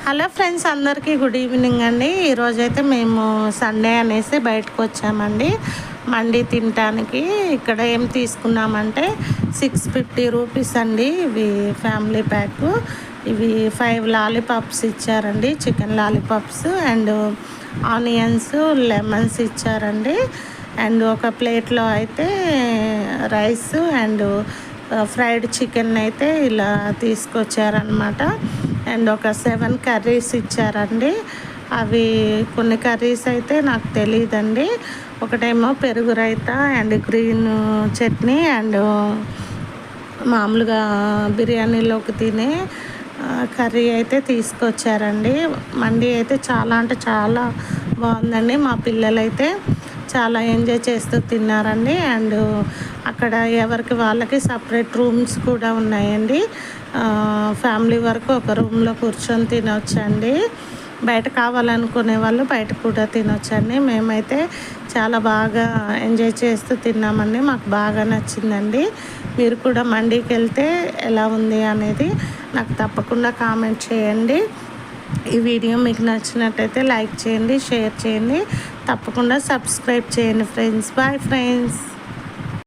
Hello friends, అందరికీ good evening అండి. ఈరోజైతే మేము సండే అనేసి బయటకు వచ్చామండి మండి తినటానికి. ఇక్కడ ఏం తీసుకున్నామంటే 650 రూపీస్ అండి ఇవి ఫ్యామిలీ ప్యాక్. ఇవి 5 లాలీపాప్స్ ఇచ్చారండి, chicken lollipops and onions lemons ఇచ్చారండి. అండ్ ఒక ప్లేట్లో అయితే రైస్ అండ్ ఫ్రైడ్ చికెన్ అయితే ఇలా తీసుకొచ్చారనమాట. అండ్ ఒక 7 కర్రీస్ ఇచ్చారండి. అవి కొన్ని కర్రీస్ అయితే నాకు తెలియదండి. ఒకటేమో పెరుగు raita and green chutney and మామూలుగా బిర్యానీలోకి తినే కర్రీ అయితే తీసుకొచ్చారండి. మండి అయితే చాలా అంటే చాలా బాగుందండి. మా పిల్లలైతే చాలా ఎంజాయ్ చేస్తూ తిన్నారండి. అండ్ అక్కడ ఎవరికి వాళ్ళకి సపరేట్ రూమ్స్ కూడా ఉన్నాయండి. ఫ్యామిలీ వరకు ఒక రూమ్లో కూర్చొని తినొచ్చండి. బయట కావాలనుకునే వాళ్ళు బయట కూడా తినొచ్చండి. మేమైతే చాలా బాగా ఎంజాయ్ చేస్తూ తిన్నామండి. మాకు బాగా నచ్చిందండి. మీరు కూడా మండీకి వెళ్తే ఎలా ఉంది అనేది నాకు తప్పకుండా కామెంట్ చేయండి. ఈ వీడియో మీకు నచ్చినట్టయితే లైక్ చేయండి, షేర్ చేయండి, తప్పకుండా సబ్స్క్రైబ్ చేయండి ఫ్రెండ్స్. Bye friends.